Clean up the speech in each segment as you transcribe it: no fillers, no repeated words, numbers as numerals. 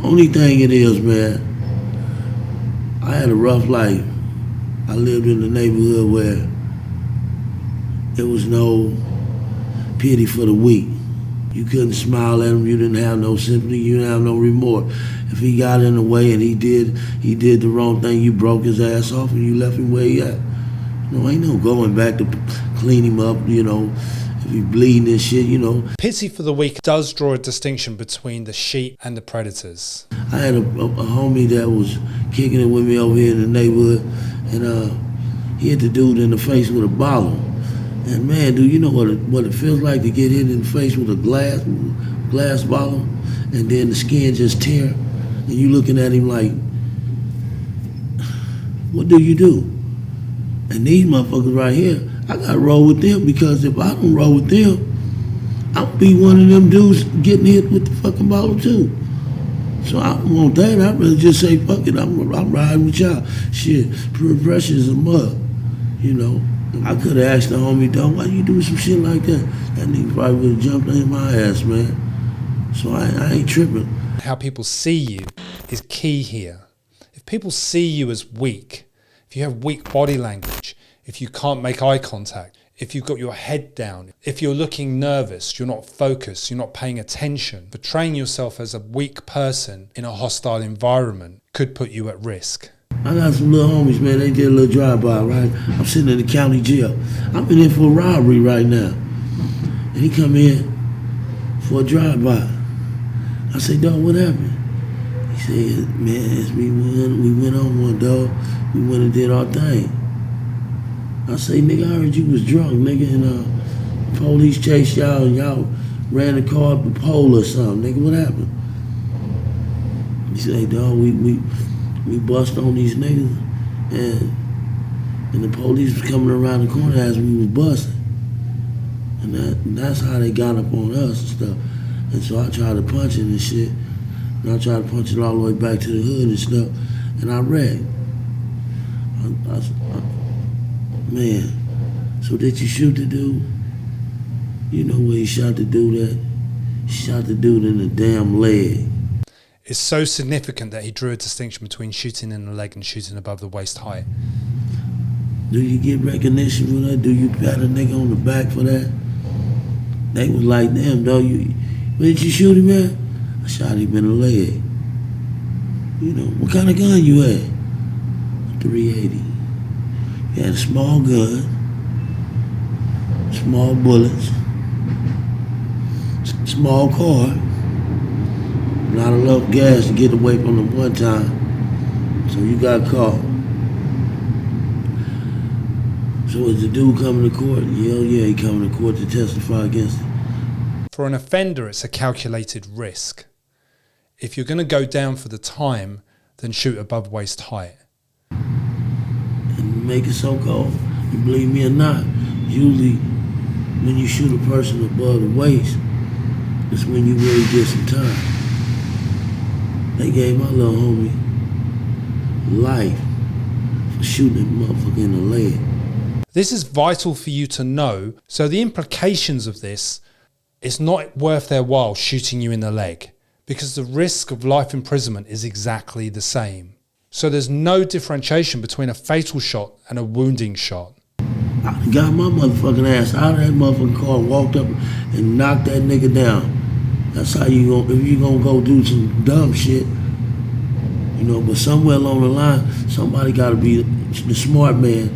Only thing it is, man, I had a rough life. I lived in a neighborhood where there was no pity for the weak. You couldn't smile at him, you didn't have no sympathy, you didn't have no remorse. If he got in the way and he did the wrong thing, you broke his ass off and you left him where he at. Ain't no going back to clean him up, if he bleeding and shit, Pity for the weak does draw a distinction between the sheep and the predators. I had a homie that was kicking it with me over here in the neighborhood, and he hit the dude in the face with a bottle. And man, dude, you know what it feels like to get hit in the face with a glass bottle, and then the skin just tear, and you looking at him like, what do you do? And these motherfuckers right here, I gotta roll with them, because if I don't roll with them, I'll be one of them dudes getting hit with the fucking bottle too. So I don't want that. I'd rather just say, fuck it, I'm riding with y'all. Shit, peer pressure is a mug, I could have asked the homie, dog, why you do some shit like that? That nigga probably would have jumped in my ass, man. So I ain't tripping. How people see you is key here. If people see you as weak, if you have weak body language, if you can't make eye contact, if you've got your head down, if you're looking nervous, you're not focused, you're not paying attention, portraying yourself as a weak person in a hostile environment could put you at risk. I got some little homies, man, they did a little drive-by, right? I'm sitting in the county jail. I'm in for a robbery right now. And he come in for a drive-by. I say, dog, what happened? He said, man, we went on one, dog. We went and did our thing. I say, nigga, I heard you was drunk, nigga, and police chased y'all and y'all ran the car up a pole or something. Nigga, what happened? He say, dog, we bust on these niggas, and the police was coming around the corner as we was busting. And that's how they got up on us and stuff. And so I tried to punch it and shit, and I tried to punch it all the way back to the hood and stuff, and I wrecked. Man, so did you shoot the dude? You know where he shot the dude at? He shot the dude in the damn leg. It's so significant that he drew a distinction between shooting in the leg and shooting above the waist height. Do you get recognition for that? Do you pat a nigga on the back for that? They was like, damn, dog, where did you shoot him at? I shot him in the leg. What kind of gun you had? 380. You had a small gun, small bullets, small car, not enough gas to get away from them one time, so you got caught. So is the dude coming to court? Yeah, he coming to court to testify against it. For an offender, it's a calculated risk. If you're going to go down for the time, then shoot above waist height. And make it so cold, you believe me or not, usually when you shoot a person above the waist, it's when you really get some time. They gave my little homie life for shooting that motherfucker in the leg. This is vital for you to know. So the implications of this, it's not worth their while shooting you in the leg, because the risk of life imprisonment is exactly the same. So there's no differentiation between a fatal shot and a wounding shot. I got my motherfucking ass out of that motherfucking car, walked up and knocked that nigga down. That's how you gonna, if you gonna go do some dumb shit, but somewhere along the line, somebody gotta be the smart man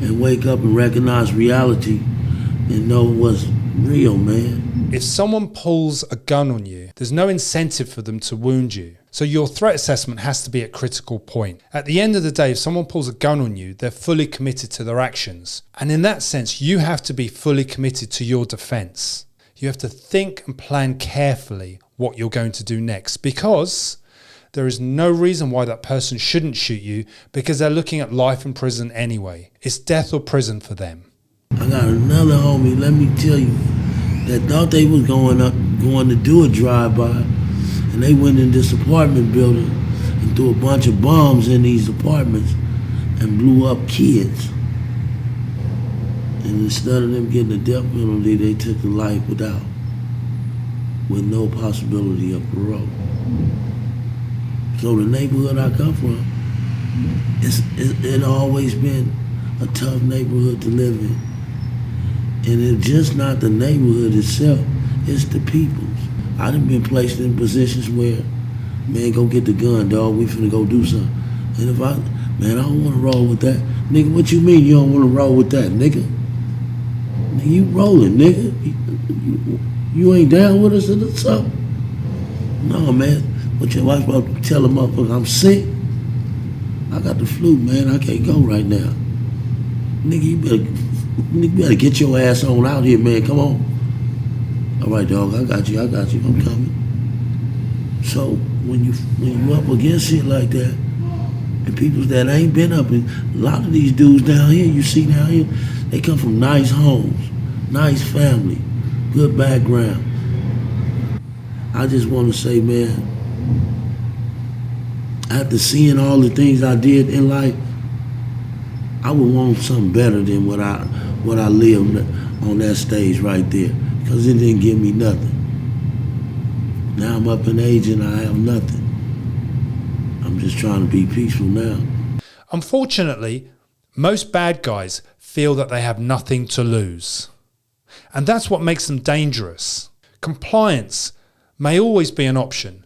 and wake up and recognize reality and know what's real, man. If someone pulls a gun on you, there's no incentive for them to wound you. So your threat assessment has to be at critical point. At the end of the day, if someone pulls a gun on you, they're fully committed to their actions. And in that sense, you have to be fully committed to your defense. You have to think and plan carefully what you're going to do next, because there is no reason why that person shouldn't shoot you, because they're looking at life in prison anyway. It's death or prison for them. I got another homie, let me tell you, that thought they was going to do a drive-by, and they went in this apartment building and threw a bunch of bombs in these apartments and blew up kids. And instead of them getting a death penalty, they took the life with no possibility of parole. So the neighborhood I come from, it always been a tough neighborhood to live in. And it's just not the neighborhood itself, it's the peoples. I done been placed in positions where, man, go get the gun, dog, we finna go do something. And if I don't wanna roll with that. Nigga, what you mean you don't wanna roll with that, nigga? Nigga, you rolling, nigga. You ain't down with us or something? No, man. What your wife about to tell a motherfucker I'm sick? I got the flu, man. I can't go right now. Nigga, you better get your ass on out here, man. Come on. All right, dog. I got you. I'm coming. So when you up against shit like that, and people that ain't been up in, a lot of these dudes down here, you see down here, they come from nice homes, nice family, good background. I just want to say, man, after seeing all the things I did in life, I would want something better than what I lived on that stage right there, because it didn't give me nothing. Now I'm up in age and I have nothing. I'm just trying to be peaceful now. Unfortunately, most bad guys feel that they have nothing to lose. And that's what makes them dangerous. Compliance may always be an option.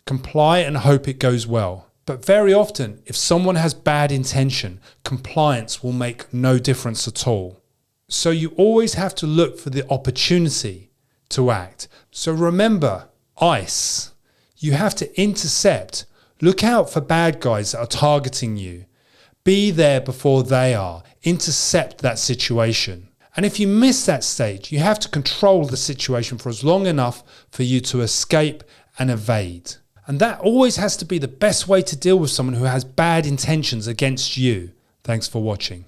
Comply and hope it goes well. But very often, if someone has bad intention, compliance will make no difference at all. So you always have to look for the opportunity to act. So remember, ICE. You have to intercept. Look out for bad guys that are targeting you. Be there before they are. Intercept that situation. And if you miss that stage, you have to control the situation for as long enough for you to escape and evade. And that always has to be the best way to deal with someone who has bad intentions against you. Thanks for watching.